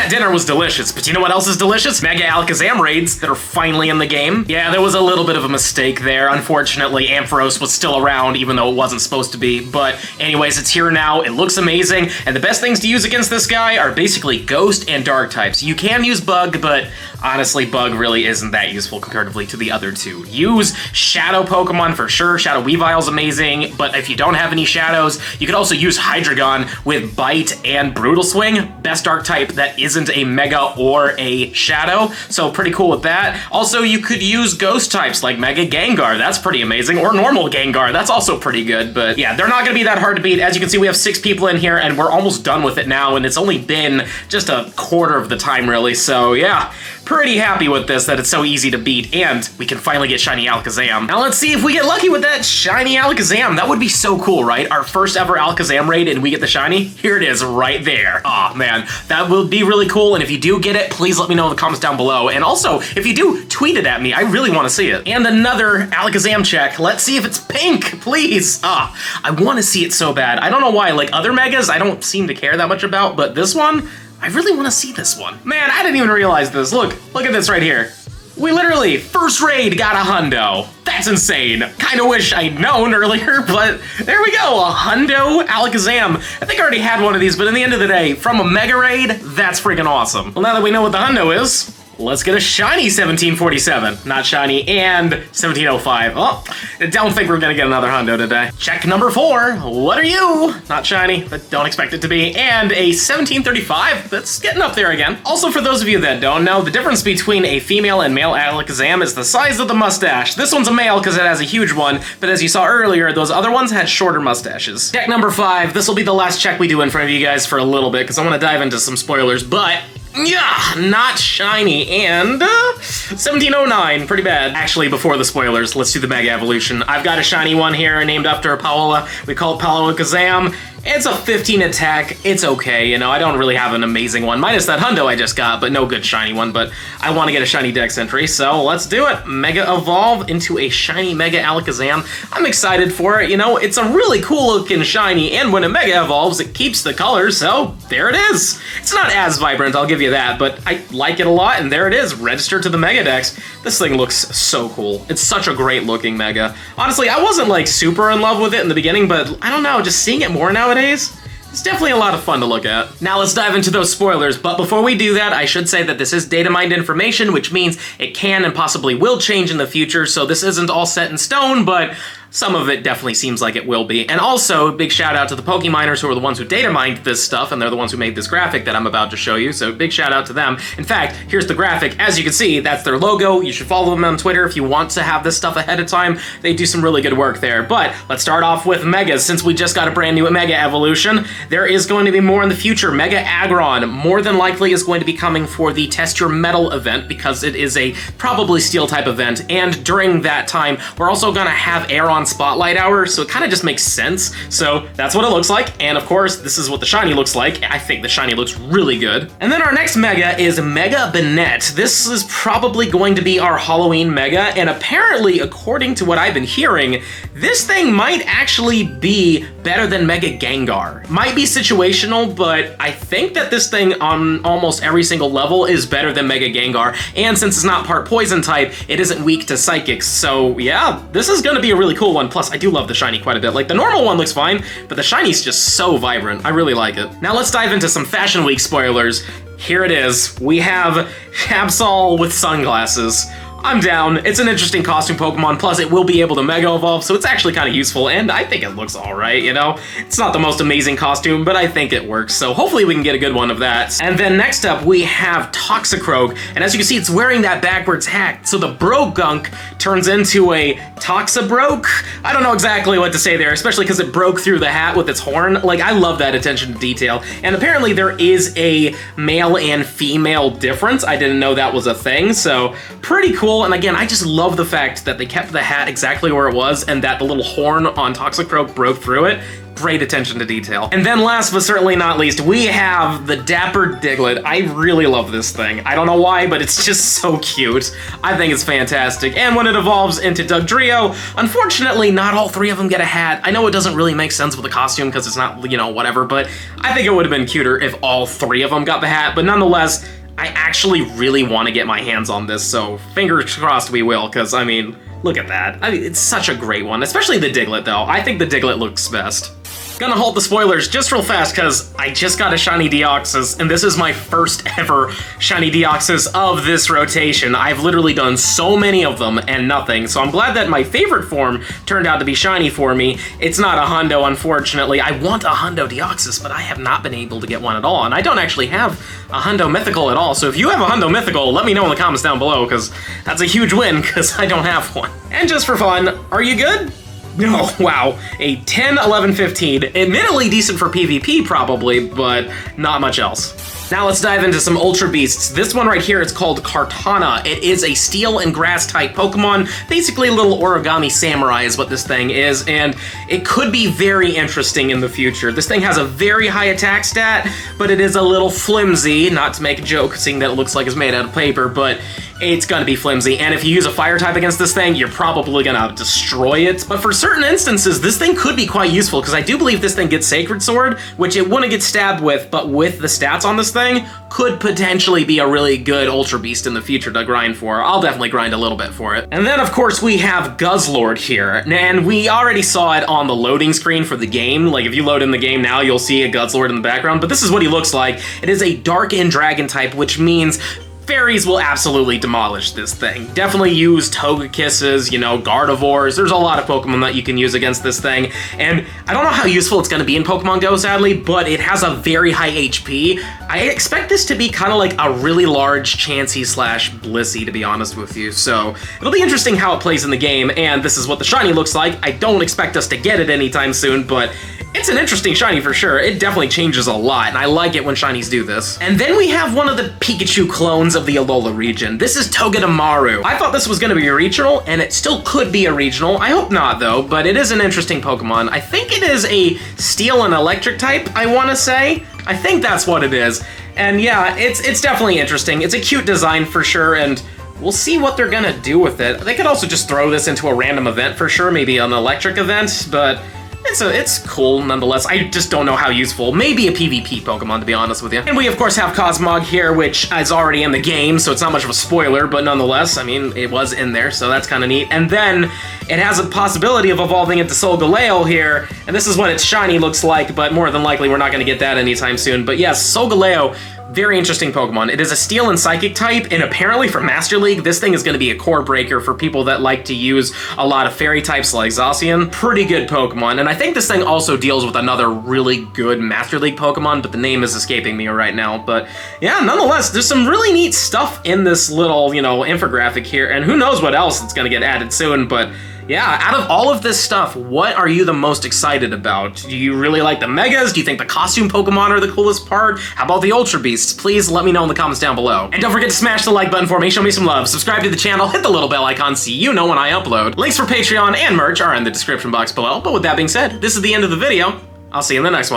That dinner was delicious, but you know what else is delicious? Mega Alakazam raids that are finally in the game. Yeah, there was a little bit of a mistake there. Unfortunately, Ampharos was still around, even though it wasn't supposed to be. But anyways, it's here now. It looks amazing. And the best things to use against this guy are basically Ghost and Dark types. You can use Bug, but honestly, Bug really isn't that useful comparatively to the other two. Use Shadow Pokemon for sure. Shadow Weavile's amazing, but if you don't have any Shadows, you could also use Hydreigon with Bite and Brutal Swing. Best Dark type that isn't a Mega or a Shadow, so pretty cool with that. Also, you could use Ghost types like Mega Gengar. That's pretty amazing. Or normal Gengar. That's also pretty good, but yeah, they're not going to be that hard to beat. As you can see, we have 6 people in here, and we're almost done with it now, and it's only been just a quarter of the time, really, so yeah. Pretty happy with this, that it's so easy to beat, and we can finally get Shiny Alakazam. Now let's see if we get lucky with that Shiny Alakazam. That would be so cool, right? Our first ever Alakazam raid and we get the Shiny? Here it is right there. Oh man, that will be really cool, and if you do get it, please let me know in the comments down below. And also, if you do, tweet it at me. I really want to see it. And another Alakazam check. Let's see if it's pink, please. I want to see it so bad. I don't know why, like other Megas, I don't seem to care that much about, but this one, I really want to see this one. Man, I didn't even realize this. Look at this right here. We literally, first raid, got a hundo. That's insane. Kinda wish I'd known earlier, but there we go, a hundo Alakazam. I think I already had one of these, but in the end of the day, from a Mega Raid, that's freaking awesome. Well, now that we know what the hundo is, let's get a Shiny 1747. Not Shiny, and 1705. Oh, I don't think we're gonna get another hundo today. Check number 4. What are you? Not Shiny, but don't expect it to be. And a 1735. That's getting up there again. Also, for those of you that don't know, the difference between a female and male Alakazam is the size of the mustache. This one's a male because it has a huge one, but as you saw earlier, those other ones had shorter mustaches. Check number 5. This will be the last check we do in front of you guys for a little bit, because I want to dive into some spoilers, but yeah, not Shiny, and 1709, pretty bad. Actually, before the spoilers, let's do the Mega Evolution. I've got a Shiny one here named after Paola. We call it Alakazam. It's a 15 attack. It's okay, you know, I don't really have an amazing one, minus that hundo I just got, but no good Shiny one, but I want to get a Shiny Dex entry, so let's do it. Mega Evolve into a Shiny Mega Alakazam. I'm excited for it, you know, it's a really cool looking Shiny, and when it Mega Evolves, it keeps the colors, so there it is. It's not as vibrant, I'll give you that, but I like it a lot, and there it is, registered to the Mega Dex. This thing looks so cool. It's such a great looking Mega. Honestly, I wasn't like super in love with it in the beginning, but I don't know, just seeing it more nowadays, it's definitely a lot of fun to look at. Now let's dive into those spoilers, but before we do that, I should say that this is data mined information, which means it can and possibly will change in the future, so this isn't all set in stone, but some of it definitely seems like it will be. And also, big shout out to the Pokeminers, who are the ones who data mined this stuff, and they're the ones who made this graphic that I'm about to show you, so big shout out to them. In fact, here's the graphic. As you can see, that's their logo. You should follow them on Twitter if you want to have this stuff ahead of time. They do some really good work there. But let's start off with Megas. Since we just got a brand new Mega Evolution, there is going to be more in the future. Mega Aggron, more than likely, is going to be coming for the Test Your Metal event, because it is a probably Steel type event, and during that time, we're also gonna have Aeron Spotlight Hour, so it kind of just makes sense. So that's what it looks like, and of course, this is what the Shiny looks like. I think the Shiny looks really good. And then our next Mega is Mega Banette. This is probably going to be our Halloween Mega, and apparently, according to what I've been hearing, this thing might actually be better than Mega Gengar. Might be situational, but I think that this thing on almost every single level is better than Mega Gengar, and since it's not part Poison type, it isn't weak to Psychics, so yeah, this is gonna be a really cool one. Plus, I do love the Shiny quite a bit. Like, the normal one looks fine, but the Shiny's just so vibrant. I really like it. Now let's dive into some Fashion Week spoilers. Here it is. We have Absol with sunglasses. I'm down. It's an interesting costume Pokemon, plus it will be able to Mega Evolve, so it's actually kind of useful, and I think it looks alright, you know? It's not the most amazing costume, but I think it works, so hopefully we can get a good one of that. And then next up, we have Toxicroak, and as you can see, it's wearing that backwards hat, so the Brogunk turns into a Toxabroke? I don't know exactly what to say there, especially because it broke through the hat with its horn. Like, I love that attention to detail, and apparently there is a male and female difference. I didn't know that was a thing, so pretty cool. And again, I just love the fact that they kept the hat exactly where it was and that the little horn on Toxicroak broke through it. Great attention to detail. And then last but certainly not least, we have the Dapper Diglett. I really love this thing. I don't know why, but it's just so cute. I think it's fantastic. And when it evolves into Dugtrio, unfortunately, not all three of them get a hat. I know it doesn't really make sense with the costume because it's not, you know, whatever, but I think it would have been cuter if all three of them got the hat. But nonetheless, I actually really want to get my hands on this, so fingers crossed we will, because, I mean, look at that. I mean, it's such a great one, especially the Diglett, though. I think the Diglett looks best. Gonna halt the spoilers just real fast because I just got a shiny Deoxys, and this is my first ever shiny Deoxys of this rotation. I've literally done so many of them and nothing, so I'm glad that my favorite form turned out to be shiny for me. It's not a Hundo, unfortunately. I want a Hundo Deoxys, but I have not been able to get one at all, and I don't actually have a Hundo Mythical at all, so if you have a Hundo Mythical, let me know in the comments down below, because that's a huge win, because I don't have one. And just for fun, are you good? No, wow, a 10, 11, 15. Admittedly decent for PvP probably, but not much else. Now let's dive into some Ultra Beasts. This one right here is called Kartana. It is a Steel and Grass type Pokemon. Basically a little origami samurai is what this thing is, and it could be very interesting in the future. This thing has a very high attack stat, but it is a little flimsy, not to make a joke, seeing that it looks like it's made out of paper, but it's gonna be flimsy, and if you use a fire type against this thing, you're probably gonna destroy it. But for certain instances, this thing could be quite useful, because I do believe this thing gets Sacred Sword, which it wouldn't get stabbed with, but with the stats on this thing, could potentially be a really good Ultra Beast in the future to grind for. I'll definitely grind a little bit for it. And then, of course, we have Guzzlord here, and we already saw it on the loading screen for the game. Like, if you load in the game now, you'll see a Guzzlord in the background, but this is what he looks like. It is a Dark and Dragon type, which means fairies will absolutely demolish this thing. Definitely use Togekisses, you know, Gardevoirs. There's a lot of Pokemon that you can use against this thing. And I don't know how useful it's going to be in Pokemon Go, sadly, but it has a very high HP. I expect this to be kind of like a really large Chansey / Blissey, to be honest with you. So it'll be interesting how it plays in the game. And this is what the shiny looks like. I don't expect us to get it anytime soon, but it's an interesting shiny for sure. It definitely changes a lot, and I like it when shinies do this. And then we have one of the Pikachu clones of the Alola region. This is Togedemaru. I thought this was going to be a regional, and it still could be a regional. I hope not, though, but it is an interesting Pokemon. I think it is a Steel and Electric type, I want to say. I think that's what it is. And yeah, it's definitely interesting. It's a cute design for sure, and we'll see what they're gonna do with it. They could also just throw this into a random event for sure, maybe an electric event, but it's cool nonetheless. I just don't know how useful. Maybe a PvP Pokemon, to be honest with you. And we, of course, have Cosmog here, which is already in the game, so it's not much of a spoiler, but nonetheless, I mean, it was in there, so that's kind of neat. And then it has a possibility of evolving into Solgaleo here, and this is what its shiny looks like, but more than likely, we're not going to get that anytime soon. But yes, Solgaleo, very interesting Pokemon. It is a Steel and Psychic type, and apparently for Master League, this thing is going to be a core breaker for people that like to use a lot of fairy types like Zacian. Pretty good Pokemon, and I think this thing also deals with another really good Master League Pokemon, but the name is escaping me right now. But yeah, nonetheless, there's some really neat stuff in this little, you know, infographic here, and who knows what else it's going to get added soon, but yeah, out of all of this stuff, what are you the most excited about? Do you really like the Megas? Do you think the costume Pokemon are the coolest part? How about the Ultra Beasts? Please let me know in the comments down below. And don't forget to smash the like button for me, show me some love, subscribe to the channel, hit the little bell icon so you know when I upload. Links for Patreon and merch are in the description box below. But with that being said, this is the end of the video. I'll see you in the next one.